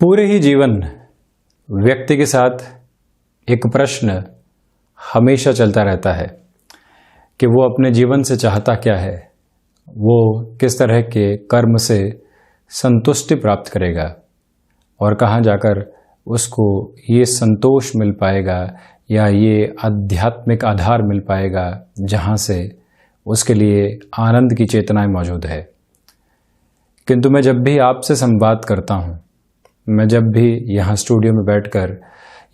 पूरे ही जीवन व्यक्ति के साथ एक प्रश्न हमेशा चलता रहता है कि वो अपने जीवन से चाहता क्या है, वो किस तरह के कर्म से संतुष्टि प्राप्त करेगा और कहाँ जाकर उसको ये संतोष मिल पाएगा या ये आध्यात्मिक आधार मिल पाएगा जहाँ से उसके लिए आनंद की चेतनाएं मौजूद है। किंतु मैं जब भी आपसे संवाद करता हूँ, मैं जब भी यहाँ स्टूडियो में बैठकर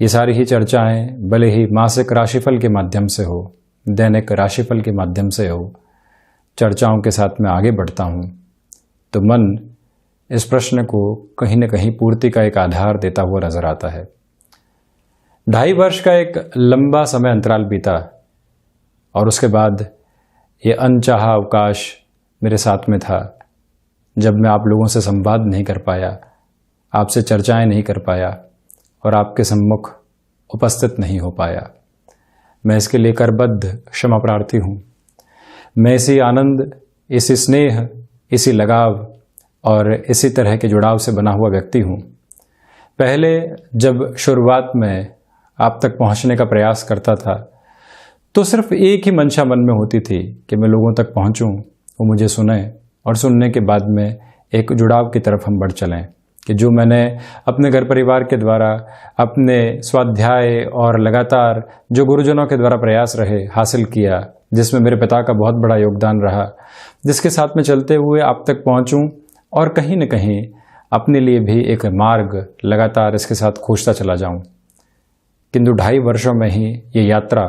ये सारी ही चर्चाएं भले ही मासिक राशिफल के माध्यम से हो, दैनिक राशिफल के माध्यम से हो, चर्चाओं के साथ मैं आगे बढ़ता हूँ, तो मन इस प्रश्न को कहीं न कहीं पूर्ति का एक आधार देता हुआ नजर आता है। 2.5 वर्ष का एक लंबा समय अंतराल बीता और उसके बाद ये अनचाहा अवकाश मेरे साथ में था जब मैं आप लोगों से संवाद नहीं कर पाया, आपसे चर्चाएं नहीं कर पाया और आपके सम्मुख उपस्थित नहीं हो पाया। मैं इसके लिए करबद्ध क्षमा प्रार्थी हूँ। मैं इसी आनंद, इसी स्नेह, इसी लगाव और इसी तरह के जुड़ाव से बना हुआ व्यक्ति हूँ। पहले जब शुरुआत में आप तक पहुँचने का प्रयास करता था तो सिर्फ एक ही मंशा मन में होती थी कि मैं लोगों तक पहुँचूँ, वो मुझे सुने और सुनने के बाद में एक जुड़ाव की तरफ हम बढ़ चलें कि जो मैंने अपने घर परिवार के द्वारा, अपने स्वाध्याय और लगातार जो गुरुजनों के द्वारा प्रयास रहे हासिल किया, जिसमें मेरे पिता का बहुत बड़ा योगदान रहा, जिसके साथ में चलते हुए आप तक पहुंचूं और कहीं न कहीं अपने लिए भी एक मार्ग लगातार इसके साथ खोजता चला जाऊं। किंतु 2.5 वर्षों में ही ये यात्रा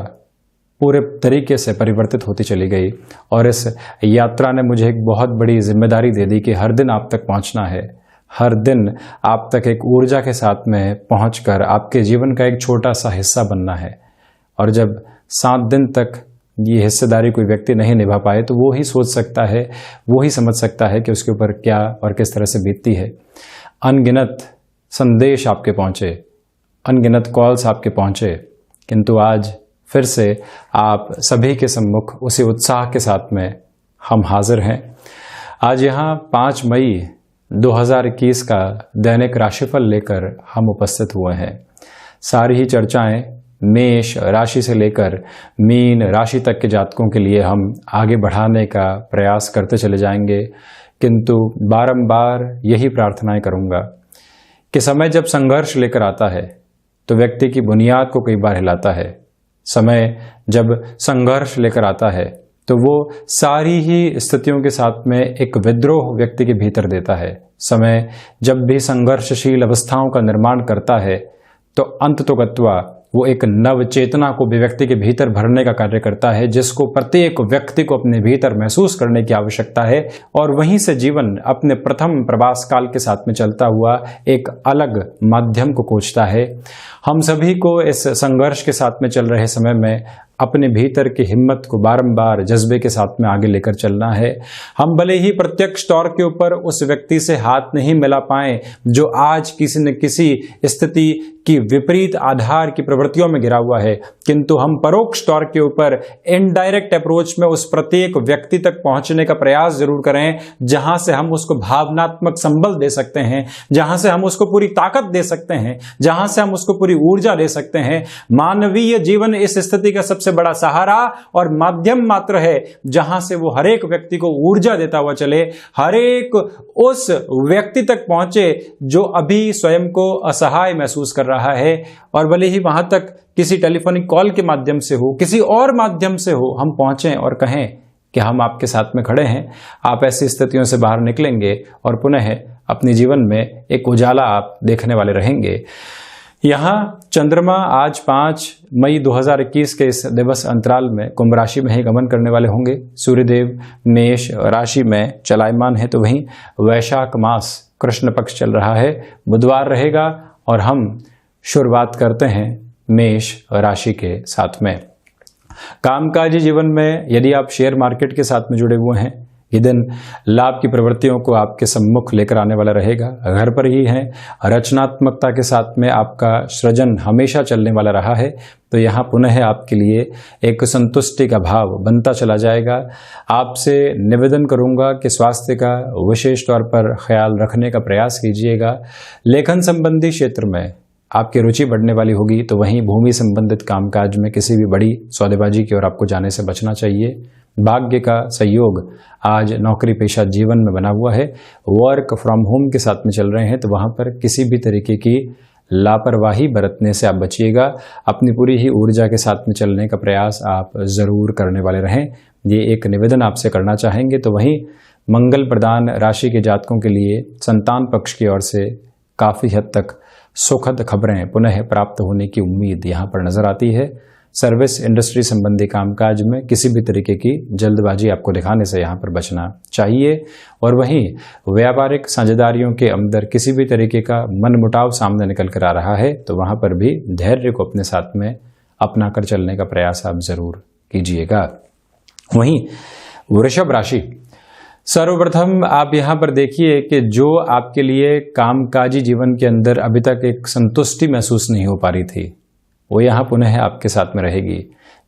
पूरे तरीके से परिवर्तित होती चली गई और इस यात्रा ने मुझे एक बहुत बड़ी जिम्मेदारी दे दी कि हर दिन आप तक पहुंचना है, हर दिन आप तक एक ऊर्जा के साथ में पहुंचकर आपके जीवन का एक छोटा सा हिस्सा बनना है। और जब 7 दिन तक ये हिस्सेदारी कोई व्यक्ति नहीं निभा पाए तो वो ही सोच सकता है, वो ही समझ सकता है कि उसके ऊपर क्या और किस तरह से बीतती है। अनगिनत संदेश आपके पहुंचे, अनगिनत कॉल्स आपके पहुंचे, किंतु आज फिर से आप सभी के सम्मुख उसी उत्साह के साथ में हम हाजिर हैं। आज यहाँ 5 मई 2021 का दैनिक राशिफल लेकर हम उपस्थित हुए हैं। सारी ही चर्चाएं मेष राशि से लेकर मीन राशि तक के जातकों के लिए हम आगे बढ़ाने का प्रयास करते चले जाएंगे, किंतु बारंबार यही प्रार्थनाएं करूंगा कि समय जब संघर्ष लेकर आता है तो व्यक्ति की बुनियाद को कई बार हिलाता है। समय जब संघर्ष लेकर आता है तो वो सारी ही स्थितियों के साथ में एक विद्रोह व्यक्ति के भीतर देता है। समय जब भी संघर्षशील अवस्थाओं का निर्माण करता है तो अंततोगत्वा वो एक नव चेतना को भी व्यक्ति के भीतर भरने का कार्य करता है, जिसको प्रत्येक व्यक्ति को अपने भीतर महसूस करने की आवश्यकता है और वहीं से जीवन अपने प्रथम प्रवास काल के साथ में चलता हुआ एक अलग माध्यम को खोजता है। हम सभी को इस संघर्ष के साथ में चल रहे समय में अपने भीतर की हिम्मत को बारंबार जज्बे के साथ में आगे लेकर चलना है। हम भले ही प्रत्यक्ष तौर के ऊपर उस व्यक्ति से हाथ नहीं मिला पाए जो आज किसी न किसी स्थिति की विपरीत आधार की प्रवृत्तियों में गिरा हुआ है, किंतु हम परोक्ष तौर के ऊपर इनडायरेक्ट अप्रोच में उस प्रत्येक व्यक्ति तक पहुंचने का प्रयास जरूर करें जहां से हम उसको भावनात्मक संबल दे सकते हैं, जहां से हम उसको पूरी ताकत दे सकते हैं, जहां से हम उसको पूरी ऊर्जा दे सकते हैं। मानवीय जीवन इस स्थिति का सबसे बड़ा सहारा और माध्यम मात्र है जहां से वो हर एक व्यक्ति को ऊर्जा देता हुआ चले, हर एक उस व्यक्ति तक पहुंचे जो अभी स्वयं को असहाय महसूस कर रहा है। और भले ही वहां तक किसी टेलीफोनिक कॉल के माध्यम से हो, किसी और माध्यम से हो, हम पहुंचें और कहें कि हम आपके साथ में खड़े हैं। आप ऐसी स्थितियों से बाहर निकलेंगे और पुनः अपने जीवन में एक उजाला आप देखने वाले रहेंगे। यहाँ चंद्रमा आज 5 मई 2021 के इस दिवस अंतराल में कुंभ राशि में ही गमन करने वाले होंगे। सूर्यदेव मेष राशि में चलायमान है, तो वहीं वैशाख मास कृष्ण पक्ष चल रहा है, बुधवार रहेगा और हम शुरुआत करते हैं मेष राशि के साथ में। कामकाजी जीवन में यदि आप शेयर मार्केट के साथ में जुड़े हुए हैं ये दिन लाभ की प्रवृत्तियों को आपके सम्मुख लेकर आने वाला रहेगा। घर पर ही हैं, रचनात्मकता के साथ में आपका सृजन हमेशा चलने वाला रहा है, तो यहाँ पुनः आपके लिए एक संतुष्टि का भाव बनता चला जाएगा। आपसे निवेदन करूंगा कि स्वास्थ्य का विशेष तौर पर ख्याल रखने का प्रयास कीजिएगा। लेखन संबंधी क्षेत्र में आपकी रुचि बढ़ने वाली होगी, तो वहीं भूमि संबंधित कामकाज में किसी भी बड़ी सौदेबाजी की ओर आपको जाने से बचना चाहिए। भाग्य का सहयोग आज नौकरी पेशा जीवन में बना हुआ है। वर्क फ्रॉम होम के साथ में चल रहे हैं, तो वहां पर किसी भी तरीके की लापरवाही बरतने से आप बचिएगा। अपनी पूरी ही ऊर्जा के साथ में चलने का प्रयास आप जरूर करने वाले रहें, ये एक निवेदन आपसे करना चाहेंगे। तो वहीं मंगल प्रदान राशि के जातकों के लिए संतान पक्ष की ओर से काफी हद तक सुखद खबरें पुनः प्राप्त होने की उम्मीद यहाँ पर नजर आती है। सर्विस इंडस्ट्री संबंधी कामकाज में किसी भी तरीके की जल्दबाजी आपको दिखाने से यहाँ पर बचना चाहिए। और वहीं व्यापारिक साझेदारियों के अंदर किसी भी तरीके का मनमुटाव सामने निकल कर आ रहा है, तो वहाँ पर भी धैर्य को अपने साथ में अपना कर चलने का प्रयास आप जरूर कीजिएगा। वहीं वृषभ राशि, सर्वप्रथम आप यहाँ पर देखिए कि जो आपके लिए कामकाजी जीवन के अंदर अभी तक एक संतुष्टि महसूस नहीं हो पा रही थी, वो यहाँ पुनः आपके साथ में रहेगी।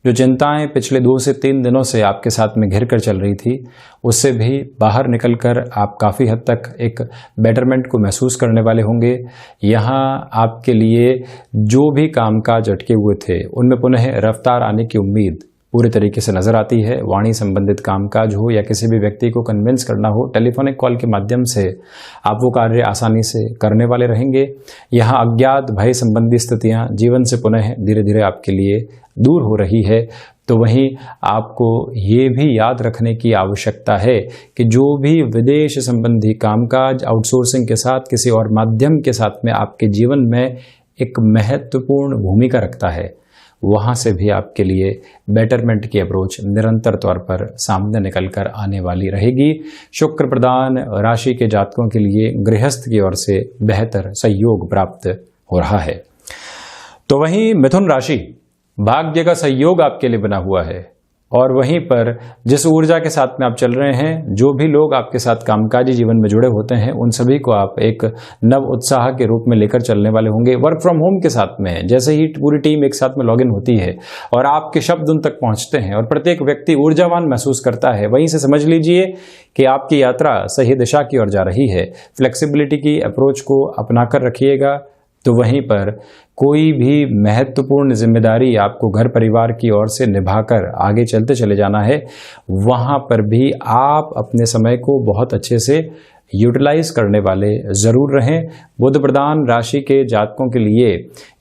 जो चिंताएं पिछले 2 से 3 दिनों से आपके साथ में घिर कर चल रही थी, उससे भी बाहर निकलकर आप काफ़ी हद तक एक बेटरमेंट को महसूस करने वाले होंगे। यहाँ आपके लिए जो भी कामकाज अटके हुए थे, उनमें पुनः रफ्तार आने की उम्मीद पूरे तरीके से नजर आती है। वाणी संबंधित कामकाज हो या किसी भी व्यक्ति को कन्विंस करना हो, टेलीफोनिक कॉल के माध्यम से आप वो कार्य आसानी से करने वाले रहेंगे। यहाँ अज्ञात भय संबंधी स्थितियां जीवन से पुनः धीरे धीरे आपके लिए दूर हो रही है। तो वहीं आपको ये भी याद रखने की आवश्यकता है कि जो भी विदेश संबंधी कामकाज आउटसोर्सिंग के साथ किसी और माध्यम के साथ में आपके जीवन में एक महत्वपूर्ण भूमिका रखता है, वहां से भी आपके लिए बेटरमेंट की अप्रोच निरंतर तौर पर सामने निकलकर आने वाली रहेगी। शुक्र प्रदान राशि के जातकों के लिए गृहस्थ की ओर से बेहतर सहयोग प्राप्त हो रहा है। तो वहीं मिथुन राशि, भाग्य का सहयोग आपके लिए बना हुआ है, और वहीं पर जिस ऊर्जा के साथ में आप चल रहे हैं, जो भी लोग आपके साथ कामकाजी जीवन में जुड़े होते हैं, उन सभी को आप एक नव उत्साह के रूप में लेकर चलने वाले होंगे। वर्क फ्रॉम होम के साथ में जैसे ही पूरी टीम एक साथ में लॉगिन होती है और आपके शब्द उन तक पहुंचते हैं और प्रत्येक व्यक्ति ऊर्जावान महसूस करता है, वहीं से समझ लीजिए कि आपकी यात्रा सही दिशा की ओर जा रही है। फ्लेक्सिबिलिटी की अप्रोच को अपनाकर रखिएगा। तो वहीं पर कोई भी महत्वपूर्ण जिम्मेदारी आपको घर परिवार की ओर से निभाकर आगे चलते चले जाना है, वहां पर भी आप अपने समय को बहुत अच्छे से यूटिलाइज करने वाले जरूर रहें। बुध प्रदान राशि के जातकों के लिए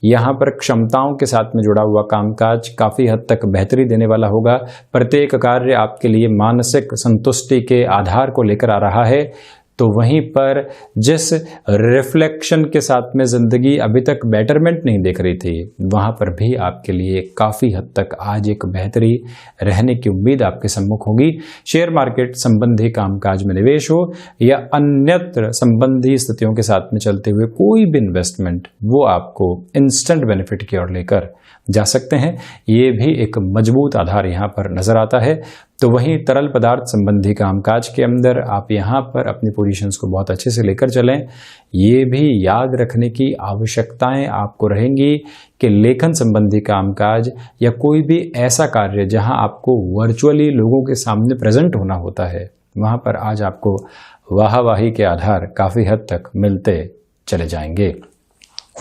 यहाँ पर क्षमताओं के साथ में जुड़ा हुआ कामकाज काफी हद तक बेहतरी देने वाला होगा। प्रत्येक कार्य आपके लिए मानसिक संतुष्टि के आधार को लेकर आ रहा है। तो वहीं पर जिस रिफ्लेक्शन के साथ में जिंदगी अभी तक बेटरमेंट नहीं देख रही थी, वहां पर भी आपके लिए काफी हद तक आज एक बेहतरी रहने की उम्मीद आपके सम्मुख होगी। शेयर मार्केट संबंधी कामकाज में निवेश हो या अन्यत्र संबंधी स्थितियों के साथ में चलते हुए कोई भी इन्वेस्टमेंट, वो आपको इंस्टेंट बेनिफिट की ओर लेकर जा सकते हैं। ये भी एक मजबूत आधार यहाँ पर नजर आता है। तो वहीं तरल पदार्थ संबंधी कामकाज के अंदर आप यहाँ पर अपनी पोजीशंस को बहुत अच्छे से लेकर चलें। ये भी याद रखने की आवश्यकताएं आपको रहेंगी कि लेखन संबंधी कामकाज या कोई भी ऐसा कार्य जहां आपको वर्चुअली लोगों के सामने प्रेजेंट होना होता है, वहां पर आज आपको वाहवाही के आधार काफी हद तक मिलते चले जाएंगे।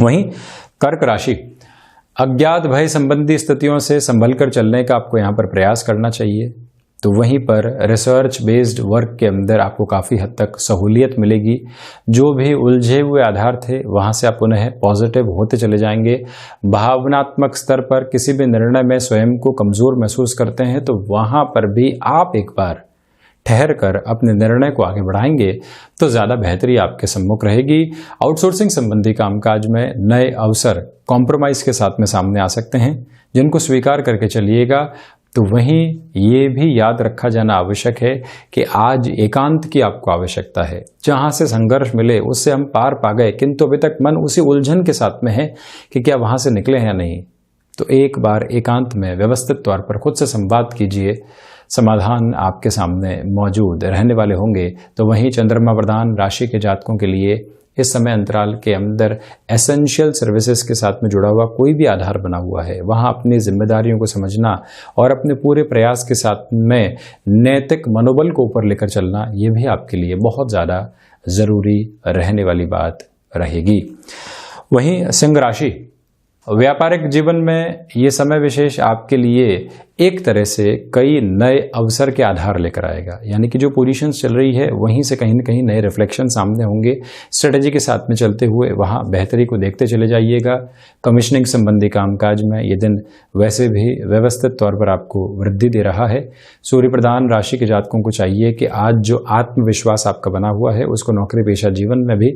वहीं कर्क राशि, अज्ञात भय संबंधी स्थितियों से संभल कर चलने का आपको यहाँ पर प्रयास करना चाहिए। तो वहीं पर रिसर्च बेस्ड वर्क के अंदर आपको काफ़ी हद तक सहूलियत मिलेगी। जो भी उलझे हुए आधार थे, वहाँ से आप पुनः पॉजिटिव होते चले जाएंगे। भावनात्मक स्तर पर किसी भी निर्णय में स्वयं को कमज़ोर महसूस करते हैं, तो वहाँ पर भी आप एक बार ठहर कर अपने निर्णय को आगे बढ़ाएंगे तो ज़्यादा बेहतरी आपके सम्मुख रहेगी। आउटसोर्सिंग संबंधी कामकाज में नए अवसर कॉम्प्रोमाइज़ के साथ में सामने आ सकते हैं, जिनको स्वीकार करके चलिएगा। तो वहीं ये भी याद रखा जाना आवश्यक है कि आज एकांत की आपको आवश्यकता है। जहाँ से संघर्ष मिले उससे हम पार पा गए, किंतु अभी तक मन उसी उलझन के साथ में है कि क्या वहाँ से निकले हैं या नहीं। तो एक बार एकांत में व्यवस्थित तौर पर खुद से संवाद कीजिए, समाधान आपके सामने मौजूद रहने वाले होंगे। तो वहीं चंद्रमा प्रधान राशि के जातकों के लिए इस समय अंतराल के अंदर एसेंशियल सर्विसेज के साथ में जुड़ा हुआ कोई भी आधार बना हुआ है, वहां अपनी जिम्मेदारियों को समझना और अपने पूरे प्रयास के साथ में नैतिक मनोबल को ऊपर लेकर चलना, ये भी आपके लिए बहुत ज़्यादा ज़रूरी रहने वाली बात रहेगी। वहीं सिंह राशि, व्यापारिक जीवन में ये समय विशेष आपके लिए एक तरह से कई नए अवसर के आधार लेकर आएगा, यानी कि जो पोजीशंस चल रही है वहीं से कहीं न कहीं नए रिफ्लेक्शन सामने होंगे। स्ट्रेटेजी के साथ में चलते हुए वहाँ बेहतरी को देखते चले जाइएगा। कमीशनिंग संबंधी कामकाज में ये दिन वैसे भी व्यवस्थित तौर पर आपको वृद्धि दे रहा है। सूर्य प्रधान राशि के जातकों को चाहिए कि आज जो आत्मविश्वास आपका बना हुआ है उसको नौकरी पेशा जीवन में भी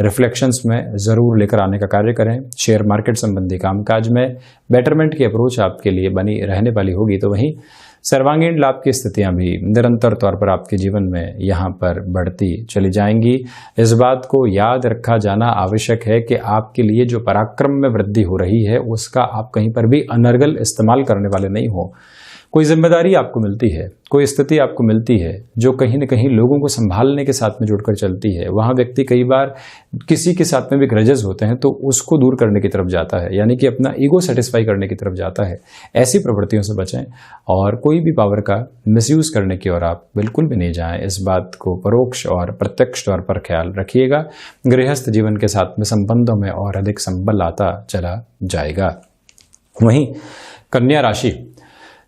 रिफ्लेक्शंस में ज़रूर लेकर आने का कार्य करें। शेयर मार्केट संबंधी कामकाज में बेटरमेंट की अप्रोच आपके लिए बनी रहने वाली होगी। तो वहीं सर्वांगीण लाभ की स्थितियां भी निरंतर तौर पर आपके जीवन में यहाँ पर बढ़ती चली जाएंगी। इस बात को याद रखा जाना आवश्यक है कि आपके लिए जो पराक्रम में वृद्धि हो रही है उसका आप कहीं पर भी अनर्गल इस्तेमाल करने वाले नहीं हो। कोई जिम्मेदारी आपको मिलती है, कोई स्थिति आपको मिलती है जो कहीं न कहीं लोगों को संभालने के साथ में जुड़कर चलती है। वहाँ व्यक्ति कई बार किसी के साथ में भी ग्रजेस होते हैं तो उसको दूर करने की तरफ जाता है, यानी कि अपना ईगो सेटिस्फाई करने की तरफ जाता है। ऐसी प्रवृत्तियों से बचें और कोई भी पावर का मिसयूज करने की ओर आप बिल्कुल भी नहीं जाएं। इस बात को परोक्ष और प्रत्यक्ष तौर पर ख्याल रखिएगा। गृहस्थ जीवन के साथ में संबंधों में और अधिक संबल आता चला जाएगा। वहीं कन्या राशि,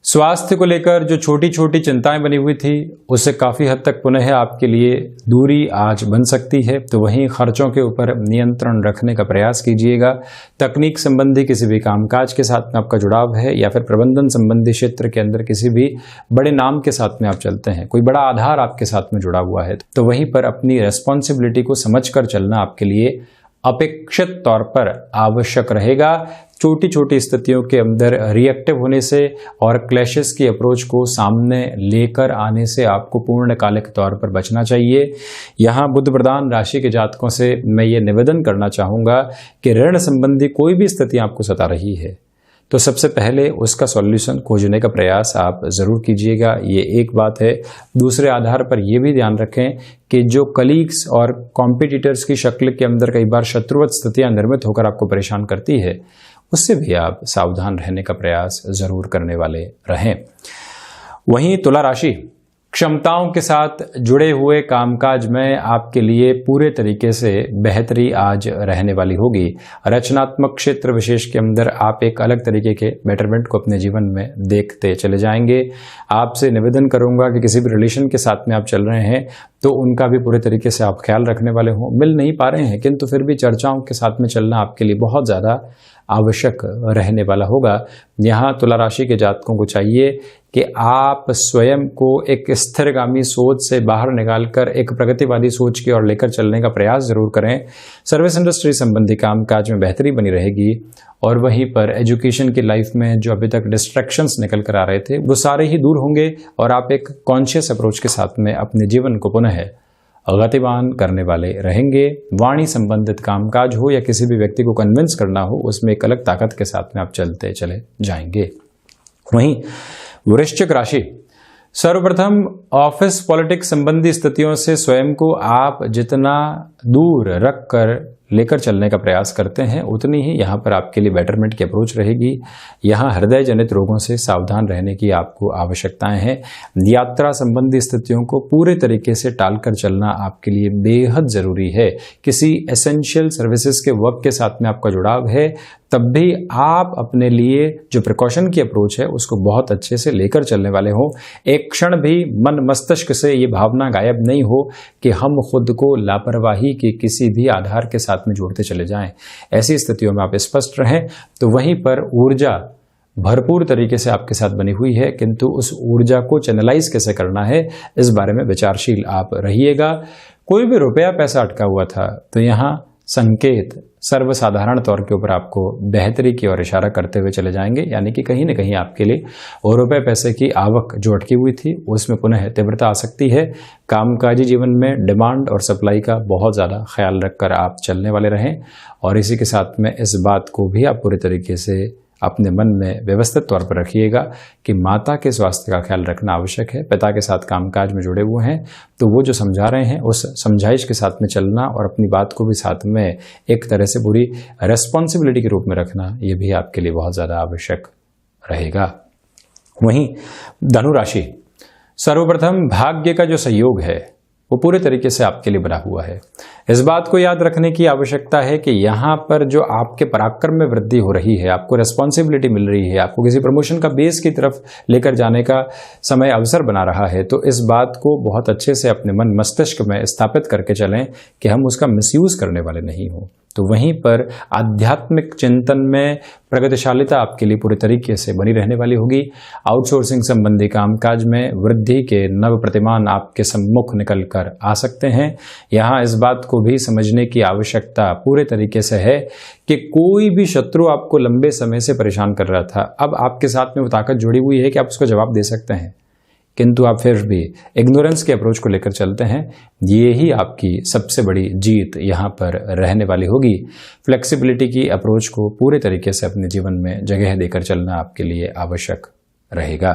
स्वास्थ्य को लेकर जो छोटी छोटी चिंताएं बनी हुई थी उससे काफ़ी हद तक पुनः आपके लिए दूरी आज बन सकती है। तो वहीं खर्चों के ऊपर नियंत्रण रखने का प्रयास कीजिएगा। तकनीक संबंधी किसी भी कामकाज के साथ में आपका जुड़ाव है या फिर प्रबंधन संबंधी क्षेत्र के अंदर किसी भी बड़े नाम के साथ में आप चलते हैं, कोई बड़ा आधार आपके साथ में जुड़ा हुआ है, तो वहीं पर अपनी रेस्पॉन्सिबिलिटी को समझकर चलना आपके लिए अपेक्षित तौर पर आवश्यक रहेगा। छोटी छोटी स्थितियों के अंदर रिएक्टिव होने से और क्लैशेस की अप्रोच को सामने लेकर आने से आपको पूर्णकालिक तौर पर बचना चाहिए। यहाँ बुध प्रधान राशि के जातकों से मैं ये निवेदन करना चाहूँगा कि ऋण संबंधी कोई भी स्थिति आपको सता रही है तो सबसे पहले उसका सॉल्यूशन खोजने का प्रयास आप ज़रूर कीजिएगा, ये एक बात है। दूसरे आधार पर यह भी ध्यान रखें कि जो कलीग्स और कॉम्पिटिटर्स की शक्ल के अंदर कई बार शत्रुवत स्थितियां निर्मित होकर आपको परेशान करती है, उससे भी आप सावधान रहने का प्रयास ज़रूर करने वाले रहें। वहीं तुला राशि, क्षमताओं के साथ जुड़े हुए कामकाज में आपके लिए पूरे तरीके से बेहतरी आज रहने वाली होगी। रचनात्मक क्षेत्र विशेष के अंदर आप एक अलग तरीके के बेटरमेंट को अपने जीवन में देखते चले जाएंगे। आपसे निवेदन करूंगा कि किसी भी रिलेशन के साथ में आप चल रहे हैं तो उनका भी पूरे तरीके से आप ख्याल रखने वाले हों। मिल नहीं पा रहे हैं किंतु फिर भी चर्चाओं के साथ में चलना आपके लिए बहुत ज़्यादा आवश्यक रहने वाला होगा। यहाँ तुला राशि के जातकों को चाहिए कि आप स्वयं को एक स्थिरगामी सोच से बाहर निकालकर एक प्रगतिवादी सोच की ओर लेकर चलने का प्रयास जरूर करें। सर्विस इंडस्ट्री संबंधी कामकाज में बेहतरी बनी रहेगी और वहीं पर एजुकेशन की लाइफ में जो अभी तक डिस्ट्रैक्शंस निकल कर आ रहे थे वो सारे ही दूर होंगे और आप एक कॉन्शियस अप्रोच के साथ में अपने जीवन को पुनः गतिमान करने वाले रहेंगे। वाणी संबंधित कामकाज हो या किसी भी व्यक्ति को कन्विंस करना हो, उसमें एक अलग ताकत के साथ में आप चलते चले जाएंगे। वहीं वृश्चिक राशि, सर्वप्रथम ऑफिस पॉलिटिक्स संबंधी स्थितियों से स्वयं को आप जितना दूर रख कर लेकर चलने का प्रयास करते हैं उतनी ही यहाँ पर आपके लिए बेटरमेंट की अप्रोच रहेगी। यहाँ हृदय जनित रोगों से सावधान रहने की आपको आवश्यकताएं हैं। यात्रा संबंधी स्थितियों को पूरे तरीके से टालकर चलना आपके लिए बेहद ज़रूरी है। किसी एसेंशियल सर्विसेज के वर्क के साथ में आपका जुड़ाव है तब भी आप अपने लिए जो प्रिकॉशन की अप्रोच है उसको बहुत अच्छे से लेकर चलने वाले हो। एक क्षण भी मन मस्तिष्क से ये भावना गायब नहीं हो कि हम खुद को लापरवाही के किसी भी आधार के साथ में जोड़ते चले जाएं। ऐसी स्थितियों में आप स्पष्ट रहें। तो वहीं पर ऊर्जा भरपूर तरीके से आपके साथ बनी हुई है किंतु उस ऊर्जा को चैनलाइज कैसे करना है इस बारे में विचारशील आप रहिएगा। कोई भी रुपया पैसा अटका हुआ था तो यहाँ संकेत सर्वसाधारण तौर के ऊपर आपको बेहतरी की ओर इशारा करते हुए चले जाएंगे, यानी कि कहीं न कहीं आपके लिए और रुपए पैसे की आवक जो अटकी हुई थी उसमें पुनः तीव्रता आ सकती है। कामकाजी जीवन में डिमांड और सप्लाई का बहुत ज़्यादा ख्याल रखकर आप चलने वाले रहें और इसी के साथ में इस बात को भी आप पूरे तरीके से अपने मन में व्यवस्थित तौर पर रखिएगा कि माता के स्वास्थ्य का ख्याल रखना आवश्यक है। पिता के साथ कामकाज में जुड़े हुए हैं तो वो जो समझा रहे हैं उस समझाइश के साथ में चलना और अपनी बात को भी साथ में एक तरह से पूरी रेस्पॉन्सिबिलिटी के रूप में रखना, ये भी आपके लिए बहुत ज़्यादा आवश्यक रहेगा। वहीं धनु राशि, सर्वप्रथम भाग्य का जो सहयोग है वो पूरे तरीके से आपके लिए बना हुआ है। इस बात को याद रखने की आवश्यकता है कि यहाँ पर जो आपके पराक्रम में वृद्धि हो रही है, आपको रिस्पॉन्सिबिलिटी मिल रही है, आपको किसी प्रमोशन का बेस की तरफ लेकर जाने का समय अवसर बना रहा है, तो इस बात को बहुत अच्छे से अपने मन मस्तिष्क में स्थापित करके चलें कि हम उसका मिसयूज करने वाले नहीं हों। तो वहीं पर आध्यात्मिक चिंतन में प्रगतिशालिता आपके लिए पूरे तरीके से बनी रहने वाली होगी। आउटसोर्सिंग संबंधी कामकाज में वृद्धि के नव प्रतिमान आपके सम्मुख निकल कर आ सकते हैं। यहाँ इस बात को भी समझने की आवश्यकता पूरे तरीके से है कि कोई भी शत्रु आपको लंबे समय से परेशान कर रहा था, अब आपके साथ में वो ताकत जुड़ी हुई है कि आप उसको जवाब दे सकते हैं, किंतु आप फिर भी इग्नोरेंस के अप्रोच को लेकर चलते हैं। ये ही आपकी सबसे बड़ी जीत यहाँ पर रहने वाली होगी। फ्लेक्सिबिलिटी की अप्रोच को पूरे तरीके से अपने जीवन में जगह देकर चलना आपके लिए आवश्यक रहेगा।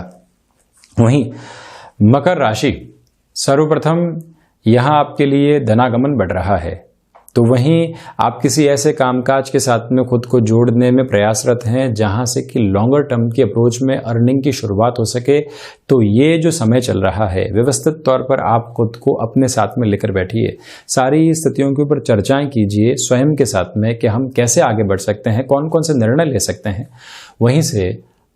वहीं मकर राशि, सर्वप्रथम यहाँ आपके लिए धनागमन बढ़ रहा है, तो वहीं आप किसी ऐसे कामकाज के साथ में खुद को जोड़ने में प्रयासरत हैं जहां से कि लॉन्गर टर्म की अप्रोच में अर्निंग की शुरुआत हो सके। तो ये जो समय चल रहा है, व्यवस्थित तौर पर आप खुद को अपने साथ में लेकर बैठिए, सारी स्थितियों के ऊपर चर्चाएं कीजिए स्वयं के साथ में कि हम कैसे आगे बढ़ सकते हैं, कौन कौन से निर्णय ले सकते हैं। वहीं से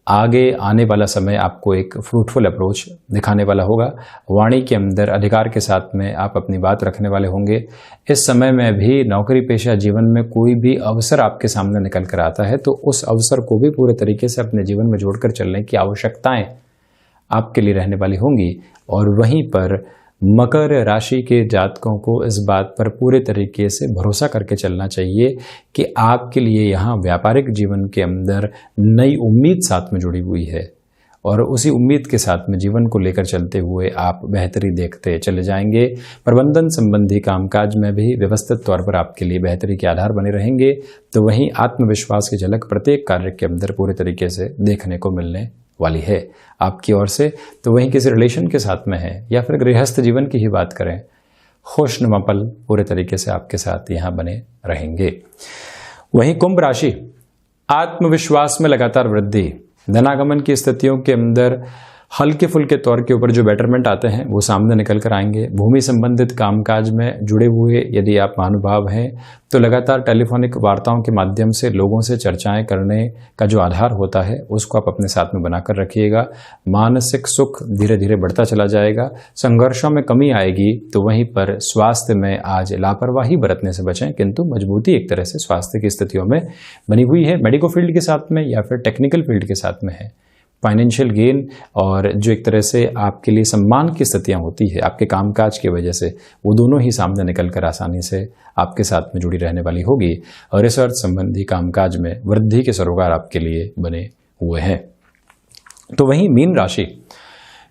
आगे आने वाला समय आपको एक फ्रूटफुल अप्रोच दिखाने वाला होगा। वाणी के अंदर अधिकार के साथ में आप अपनी बात रखने वाले होंगे। इस समय में भी नौकरी पेशा जीवन में कोई भी अवसर आपके सामने निकल कर आता है तो उस अवसर को भी पूरे तरीके से अपने जीवन में जोड़कर चलने की आवश्यकताएं आपके लिए रहने वाली होंगी। और वहीं पर मकर राशि के जातकों को इस बात पर पूरे तरीके से भरोसा करके चलना चाहिए कि आपके लिए यहाँ व्यापारिक जीवन के अंदर नई उम्मीद साथ में जुड़ी हुई है और उसी उम्मीद के साथ में जीवन को लेकर चलते हुए आप बेहतरी देखते चले जाएंगे। प्रबंधन संबंधी कामकाज में भी व्यवस्थित तौर पर आपके लिए बेहतरी के आधार बने रहेंगे। तो वहीं आत्मविश्वास की झलक प्रत्येक कार्य के अंदर पूरे तरीके से देखने को मिलने वाली है आपकी ओर से। तो वहीं किसी रिलेशन के साथ में है या फिर गृहस्थ जीवन की ही बात करें, खुशनुमा पल पूरे तरीके से आपके साथ यहाँ बने रहेंगे। वहीं कुंभ राशि, आत्मविश्वास में लगातार वृद्धि, धनागमन की स्थितियों के अंदर हल्के फुल्के तौर के ऊपर जो बेटरमेंट आते हैं वो सामने निकल कर आएंगे। भूमि संबंधित कामकाज में जुड़े हुए यदि आप महानुभाव हैं तो लगातार टेलीफोनिक वार्ताओं के माध्यम से लोगों से चर्चाएं करने का जो आधार होता है उसको आप अपने साथ में बनाकर रखिएगा। मानसिक सुख धीरे धीरे बढ़ता चला जाएगा, संघर्षों में कमी आएगी। तो वहीं पर स्वास्थ्य में आज लापरवाही बरतने से बचें, किंतु मजबूती एक तरह से स्वास्थ्य की स्थितियों में बनी हुई है। मेडिकल फील्ड के साथ में या फिर टेक्निकल फील्ड के साथ में है। फाइनेंशियल गेन और जो एक तरह से आपके लिए सम्मान की स्थितियां होती है आपके कामकाज की वजह से, वो दोनों ही सामने निकल कर आसानी से आपके साथ में जुड़ी रहने वाली होगी। और रिसर्च संबंधी कामकाज में वृद्धि के सरोकार आपके लिए बने हुए हैं। तो वहीं मीन राशि,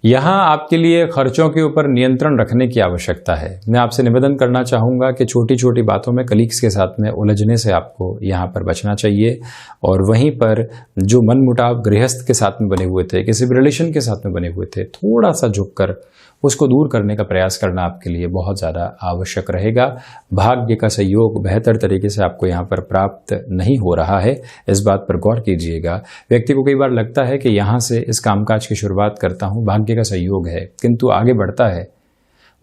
यहाँ आपके लिए खर्चों के ऊपर नियंत्रण रखने की आवश्यकता है। मैं आपसे निवेदन करना चाहूँगा कि छोटी छोटी बातों में कलीग्स के साथ में उलझने से आपको यहाँ पर बचना चाहिए। और वहीं पर जो मनमुटाव गृहस्थ के साथ में बने हुए थे, किसी भी रिलेशन के साथ में बने हुए थे, थोड़ा सा झुककर उसको दूर करने का प्रयास करना आपके लिए बहुत ज़्यादा आवश्यक रहेगा। भाग्य का सहयोग बेहतर तरीके से आपको यहाँ पर प्राप्त नहीं हो रहा है, इस बात पर गौर कीजिएगा। व्यक्ति को कई बार लगता है कि यहाँ से इस कामकाज की शुरुआत करता हूँ, भाग्य का सहयोग है, किंतु आगे बढ़ता है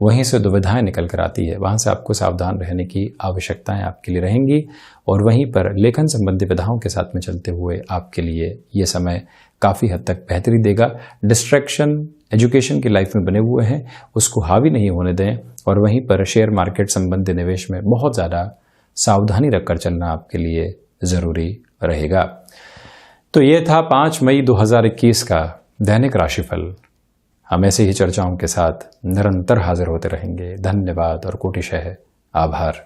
वहीं से दुविधाएं निकल कर आती है। वहाँ से आपको सावधान रहने की आवश्यकताएं आपके लिए रहेंगी। और वहीं पर लेखन संबंधी विधाओं के साथ में चलते हुए आपके लिए ये समय काफ़ी हद तक बेहतरी देगा। डिस्ट्रैक्शन एजुकेशन की लाइफ में बने हुए हैं, उसको हावी नहीं होने दें। और वहीं पर शेयर मार्केट संबंधी निवेश में बहुत ज़्यादा सावधानी रखकर चलना आपके लिए ज़रूरी रहेगा। तो ये था 5 मई 2021 का दैनिक राशिफल। हम ऐसे ही चर्चाओं के साथ निरंतर हाजिर होते रहेंगे। धन्यवाद और कोटिशः आभार।